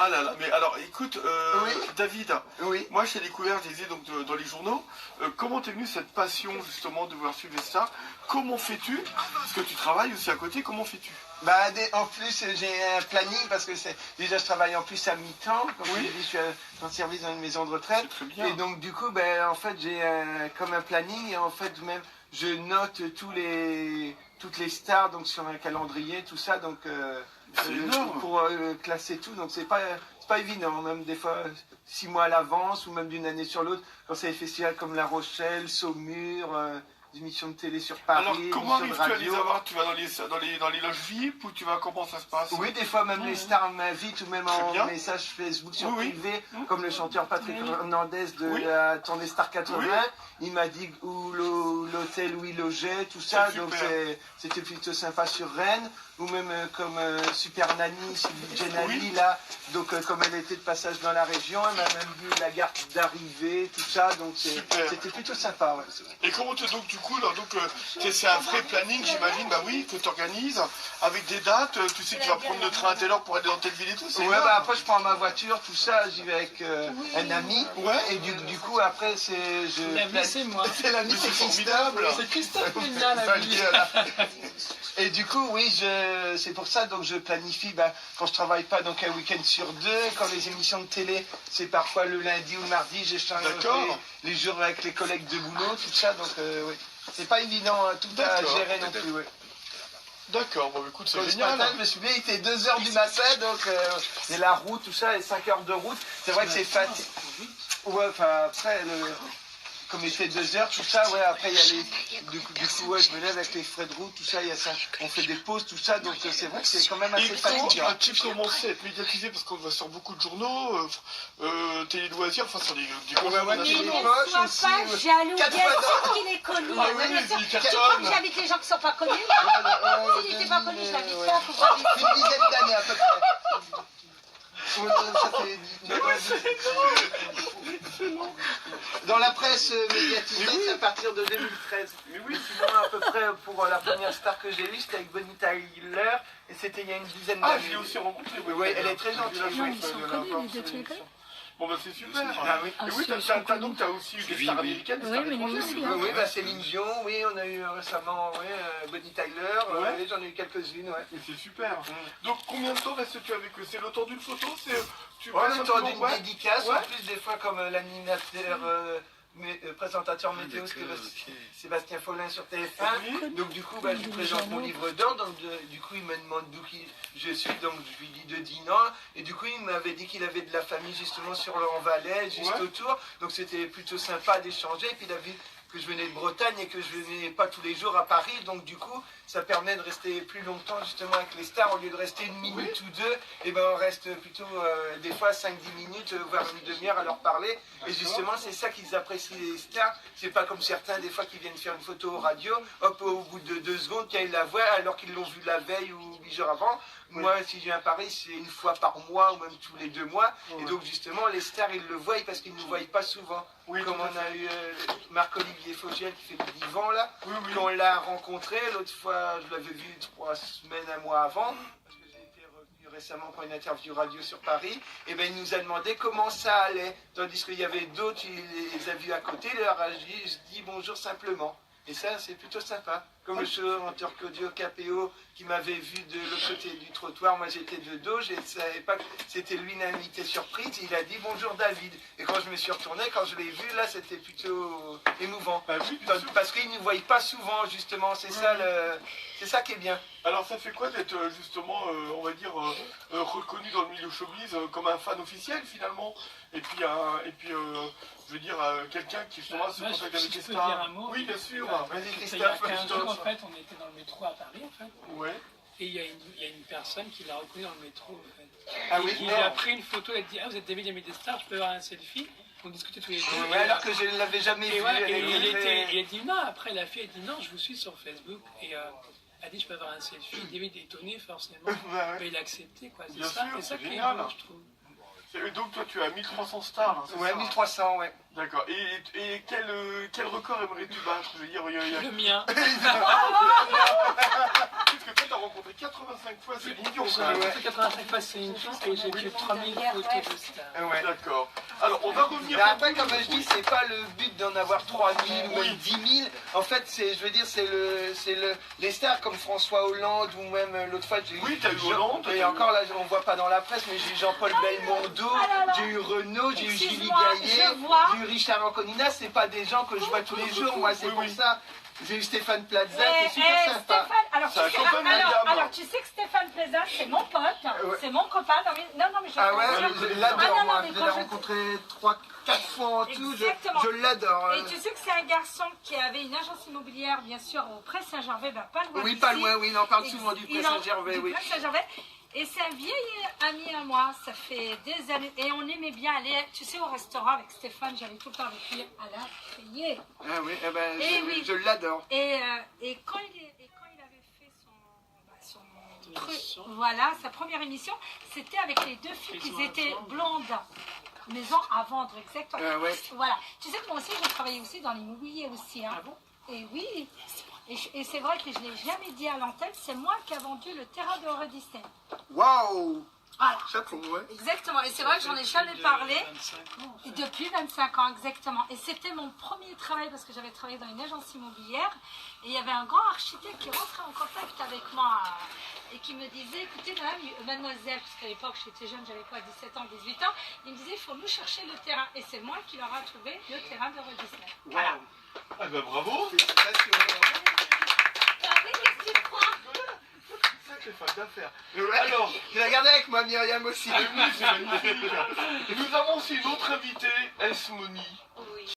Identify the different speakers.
Speaker 1: Ah là là, mais alors écoute,
Speaker 2: Oui.
Speaker 1: David,
Speaker 2: Oui.
Speaker 1: moi j'ai découvert, je disais donc dans les journaux, comment t'es venu cette passion justement de vouloir suivre les stars? Comment fais-tu? Parce que tu travailles aussi à côté, comment fais-tu?
Speaker 2: Bah, en plus, j'ai un planning parce que déjà je travaille en plus à mi-temps. Comme je l'ai dit, je suis en service dans une maison de retraite.
Speaker 1: C'est très bien.
Speaker 2: Et donc du coup, ben, en fait, j'ai comme un planning et en fait même je note toutes les stars donc sur un calendrier, tout ça, donc
Speaker 1: C'est énorme.
Speaker 2: pour classer tout. Donc c'est pas évident, même des fois 6 mois à l'avance ou même d'une année sur l'autre. Quand c'est des festivals comme La Rochelle, Saumur. Des émissions de télé sur Paris,
Speaker 1: Alors comment
Speaker 2: émissions de
Speaker 1: arrives-tu à les
Speaker 2: radio.
Speaker 1: avoir? Tu vas dans les loges VIP ou tu vas, comment ça se passe?
Speaker 2: Oui, des fois même les stars m'invitent ou même en
Speaker 1: bien.
Speaker 2: message Facebook sur
Speaker 1: Oui, oui.
Speaker 2: privé, comme le chanteur Patrick Hernandez de
Speaker 1: Oui.
Speaker 2: la tournée Star 80.
Speaker 1: Oui.
Speaker 2: Il m'a dit où l'hôtel où il logeait, tout ça,
Speaker 1: C'est
Speaker 2: donc
Speaker 1: super.
Speaker 2: c'était plutôt sympa sur Rennes. Ou même comme Super Nanny, Sylvie Genali,
Speaker 1: Oui.
Speaker 2: là, donc comme elle était de passage dans la région, elle m'a même vu la gare d'arrivée, tout ça, donc
Speaker 1: Super.
Speaker 2: c'était plutôt sympa. Ouais.
Speaker 1: Et comment donc du coup, là, donc c'est un vrai planning, j'imagine, bah oui, que tu organises avec des dates, tu sais que tu vas prendre le train à telle heure pour aller dans telle ville et tout, c'est
Speaker 2: Ouais,
Speaker 1: énorme.
Speaker 2: bah après je prends ma voiture, tout ça, j'y vais avec un ami.
Speaker 1: Ouais.
Speaker 2: Et du coup après
Speaker 3: L'ami, c'est moi.
Speaker 2: C'est l'ami,
Speaker 1: Mais
Speaker 2: c'est
Speaker 1: c'est
Speaker 2: Christophe.
Speaker 1: formidable.
Speaker 3: C'est Christophe Ménard, la vie.
Speaker 2: Voilà. Et du coup, oui, c'est pour ça donc je planifie quand je travaille pas donc un week-end sur deux, quand les émissions de télé c'est parfois le lundi ou le mardi, j'échange
Speaker 1: D'accord.
Speaker 2: les jours avec les collègues de boulot, tout ça, donc oui. C'est pas évident tout à
Speaker 1: D'accord.
Speaker 2: gérer non plus, oui.
Speaker 1: D'accord, bon écoute, c'est
Speaker 2: Ce
Speaker 1: génial.
Speaker 2: matin, je me suis levé, il était 2h du matin, donc et la route, tout ça, et 5 heures de route. C'est vrai que c'est fatigant. Ouais, enfin après, comme il fait 2 heures, tout ça, ouais, après il y a du coup, ouais, je me lève avec les frais de route, tout ça, il y a ça, on fait des pauses, tout ça, donc c'est vrai que c'est quand même
Speaker 1: Et
Speaker 2: assez
Speaker 1: comment
Speaker 2: fatigant.
Speaker 1: as-tu commencé à être médiatisé? Parce qu'on va sur beaucoup de journaux, télé loisirs, enfin sur des grands
Speaker 2: Ouais, ouais,
Speaker 1: nationaux.
Speaker 2: mais
Speaker 4: Ne
Speaker 2: poches
Speaker 4: sois
Speaker 2: aussi,
Speaker 4: pas
Speaker 2: ouais.
Speaker 4: jaloux, bien
Speaker 2: 4 fois
Speaker 4: sûr qu'il est connu.
Speaker 1: Ah oui,
Speaker 4: Bien sûr.
Speaker 1: il
Speaker 4: Tu
Speaker 1: cartonne.
Speaker 4: crois que j'invite les gens qui ne sont pas connus? S'il n'était pas connu, je l'invite
Speaker 2: Ouais.
Speaker 4: pas pour inviter.
Speaker 2: Une dizaine d'années à peu près. Ouais, ça fait... Dans la presse médiatisée, c'est à partir de 2013.
Speaker 1: Mais oui.
Speaker 2: Sinon, à peu près, pour la première star que j'ai eue, c'était avec Bonnie Tyler, et c'était il y a une dizaine
Speaker 1: Ah,
Speaker 2: d'années.
Speaker 1: je l'ai aussi rencontré.
Speaker 2: Oui, elle est très gentille.
Speaker 3: Non, ils sont connus, les deux Télé.
Speaker 1: Bon bah c'est super.
Speaker 2: Ah oui.
Speaker 1: Et oui, t'as aussi eu des stars américaines, des
Speaker 3: Oui,
Speaker 1: stars
Speaker 3: mais nous
Speaker 1: étrangères.
Speaker 3: aussi,
Speaker 2: Oui, oui, Céline Dion, oui, on a eu récemment Bonnie Tyler,
Speaker 1: Ouais.
Speaker 2: oui, j'en ai eu quelques-unes, ouais.
Speaker 1: Mais c'est super. Donc combien de temps restes-tu avec eux? C'est le temps d'une photo? Tu
Speaker 2: Ouais,
Speaker 1: passes
Speaker 2: le
Speaker 1: un
Speaker 2: temps
Speaker 1: peu
Speaker 2: d'une
Speaker 1: ouais.
Speaker 2: dédicace,
Speaker 1: Ouais.
Speaker 2: en plus des fois comme l'animateur, présentateur météo, Sébastien Follin sur TF1.
Speaker 1: Oui.
Speaker 2: Donc du coup, je lui présente mon livre d'or, donc du coup il me demande d'où je suis, donc je lui dis de Dinan, et du coup il m'avait dit qu'il avait de la famille justement sur le Valais, juste
Speaker 1: Ouais.
Speaker 2: autour, donc c'était plutôt sympa d'échanger, et puis il a vu que je venais de Bretagne et que je venais pas tous les jours à Paris, donc du coup ça permet de rester plus longtemps justement avec les stars, au lieu de rester une minute ou deux, et on reste plutôt des fois 5-10 minutes, voire une demi-heure à leur parler, et justement c'est ça qu'ils apprécient les stars, c'est pas comme certains des fois qui viennent faire une photo au radio, hop au bout de 2 secondes qu'ils la voient alors qu'ils l'ont vue la veille ou 8 jours avant. Moi si je viens à Paris c'est une fois par mois ou même tous les 2 mois, et donc justement les stars ils le voient parce qu'ils ne nous voient pas souvent.
Speaker 1: Oui,
Speaker 2: Comme
Speaker 1: tout à
Speaker 2: on a
Speaker 1: fait.
Speaker 2: eu Marc-Olivier Fogiel qui fait le divan là,
Speaker 1: Oui, oui.
Speaker 2: qu'on l'a rencontré, l'autre fois je l'avais vu 3 semaines, un mois avant, parce que j'ai été revenu récemment pour une interview radio sur Paris, et il nous a demandé comment ça allait, tandis qu'il y avait d'autres, il les a vus à côté, il leur a dit bonjour simplement. Et ça, c'est plutôt sympa. Comme le chanteur Claudio Capéo qui m'avait vu de l'autre côté du trottoir, moi j'étais de dos, je ne savais pas que c'était lui une invitée surprise, il a dit bonjour David. Et quand je me suis retourné, quand je l'ai vu, là c'était plutôt émouvant.
Speaker 1: Bah oui, bien sûr.
Speaker 2: Parce qu'ils ne nous voient pas souvent, justement, c'est ça qui est bien.
Speaker 1: Alors ça fait quoi d'être justement, on va dire, reconnu dans le milieu showbiz comme un fan officiel finalement? Et puis, je veux dire, quelqu'un qui justement se
Speaker 3: Moi,
Speaker 1: contacte
Speaker 3: je
Speaker 1: avec les
Speaker 3: peux dire un
Speaker 1: stars.
Speaker 3: mot.
Speaker 1: Oui, bien sûr.
Speaker 2: Vas-y
Speaker 3: Il y a
Speaker 2: Christophe,
Speaker 3: 15 jours, en fait, on était dans le métro à Paris, en fait.
Speaker 1: Ouais.
Speaker 3: Et il y a une personne qui l'a reconnu dans le métro, en fait.
Speaker 2: Ah oui,
Speaker 3: Il
Speaker 2: non.
Speaker 3: a pris une photo, elle a dit, ah, vous êtes David Yami des stars, je peux avoir un selfie? On discutait tous les deux.
Speaker 2: Ouais, alors que je ne l'avais jamais
Speaker 3: Et,
Speaker 2: vu.
Speaker 3: ouais,
Speaker 2: elle
Speaker 3: et
Speaker 2: était
Speaker 3: il a dit non, après la fille a dit non, je vous suis sur Facebook. Et elle a dit je peux avoir un selfie. David est étonné forcément.
Speaker 2: ouais.
Speaker 3: Mais il a accepté quoi. C'est
Speaker 1: Bien
Speaker 3: ça,
Speaker 1: sûr,
Speaker 3: c'est ça
Speaker 1: c'est
Speaker 3: qui est
Speaker 1: génial.
Speaker 3: beau, je trouve.
Speaker 1: Et donc toi tu as 1300 stars, hein, c'est
Speaker 2: Ouais,
Speaker 1: ça?
Speaker 2: 1300, ouais.
Speaker 1: D'accord. Et quel record aimerais-tu battre? Je veux dire, il y a...
Speaker 3: Le mien.
Speaker 1: Parce que toi, t'as rencontré 85 fois Céline Dion, quand même.
Speaker 3: J'ai fait 85 fois Céline Dion et j'ai plus de 3000 photos de stars.
Speaker 2: Ouais.
Speaker 1: D'accord. Alors, on va revenir...
Speaker 2: Mais après, comme je dis, c'est pas le but d'en avoir 3000 ou
Speaker 1: Oui.
Speaker 2: même 10 000. En fait, je veux dire, c'est les stars comme François Hollande ou même l'autre fois, j'ai eu...
Speaker 1: Oui, t'as eu Hollande.
Speaker 2: Et encore là, on voit pas dans la presse, mais j'ai eu Jean-Paul Belmondo,
Speaker 4: là là.
Speaker 2: j'ai eu Renaud, j'ai eu Julie
Speaker 4: Excuse-moi,
Speaker 2: Gaillet,
Speaker 4: je vois.
Speaker 2: j'ai eu Richard Anconina. C'est pas des gens que je vois tous les jours, moi, c'est
Speaker 1: Oui,
Speaker 2: pour
Speaker 1: oui.
Speaker 2: ça. J'ai eu Stéphane Plaza, c'est super sympa.
Speaker 4: Stéphane, alors,
Speaker 1: Ça
Speaker 4: tu sais,
Speaker 1: accompagne la gamme.
Speaker 4: alors, tu sais que Stéphane Plaza, c'est mon pote,
Speaker 2: Ouais.
Speaker 4: c'est mon copain. Non, mais je
Speaker 2: Ah ouais,
Speaker 4: confirme.
Speaker 2: je
Speaker 4: Ah
Speaker 2: l'adore,
Speaker 4: non,
Speaker 2: moi.
Speaker 4: mais
Speaker 2: Je
Speaker 4: quand
Speaker 2: l'ai
Speaker 4: je-
Speaker 2: rencontré 3-4 fois en tout,
Speaker 4: Exactement.
Speaker 2: je l'adore.
Speaker 4: Et tu sais que c'est un garçon qui avait une agence immobilière, bien sûr, au Pré Saint-Gervais, ben, pas loin
Speaker 2: Oui,
Speaker 4: d'ici.
Speaker 2: pas loin, oui, on en parle
Speaker 4: Et
Speaker 2: souvent du Pré
Speaker 4: il en-
Speaker 2: Saint-Gervais,
Speaker 4: du
Speaker 2: oui.
Speaker 4: Pré Saint-Gervais. Et c'est un vieil ami à moi, ça fait des années. Et on aimait bien aller, tu sais, au restaurant avec Stéphane, j'allais tout le temps avec lui à la criée.
Speaker 2: Ah oui, eh ben,
Speaker 4: Eh oui.
Speaker 2: je l'adore.
Speaker 4: Et quand il avait fait son truc,
Speaker 3: émission.
Speaker 4: voilà, sa première émission, c'était avec les deux filles qui
Speaker 3: Maison à
Speaker 4: étaient
Speaker 3: vendre.
Speaker 4: blondes. Maison à vendre, exactement.
Speaker 2: Ah ouais.
Speaker 4: Voilà. Tu sais que moi aussi, j'ai travaillé aussi dans l'immobilier aussi. Hein.
Speaker 3: Ah bon?
Speaker 4: Et oui. Et c'est vrai que je ne l'ai jamais dit à l'antenne, c'est moi qui ai vendu le terrain de Euro Disney.
Speaker 2: Waouh.
Speaker 4: Voilà.
Speaker 2: Chapeau, ouais.
Speaker 4: Exactement. Et c'est vrai que j'en ai jamais
Speaker 3: Depuis
Speaker 4: parlé.
Speaker 3: 25 ans, en fait.
Speaker 4: Et depuis 25 ans, exactement. Et c'était mon premier travail parce que j'avais travaillé dans une agence immobilière. Et il y avait un grand architecte qui rentrait en contact avec moi et qui me disait, écoutez, mademoiselle, parce qu'à l'époque j'étais jeune, j'avais quoi, 17 ans, 18 ans, il me disait, il faut nous chercher le terrain. Et c'est moi qui leur a trouvé le terrain de Disney. Voilà.
Speaker 2: Waouh.
Speaker 1: Ah ben bravo.
Speaker 2: Félicitations.
Speaker 4: Ah oui, qu'est-ce que tu crois?
Speaker 1: Sacré femme d'affaires.
Speaker 2: Ouais.
Speaker 1: Alors,
Speaker 2: Je l'ai regardé avec moi, Myriam aussi.
Speaker 1: oui, c'est magnifique. Nous avons aussi une autre invitée, Esmoni.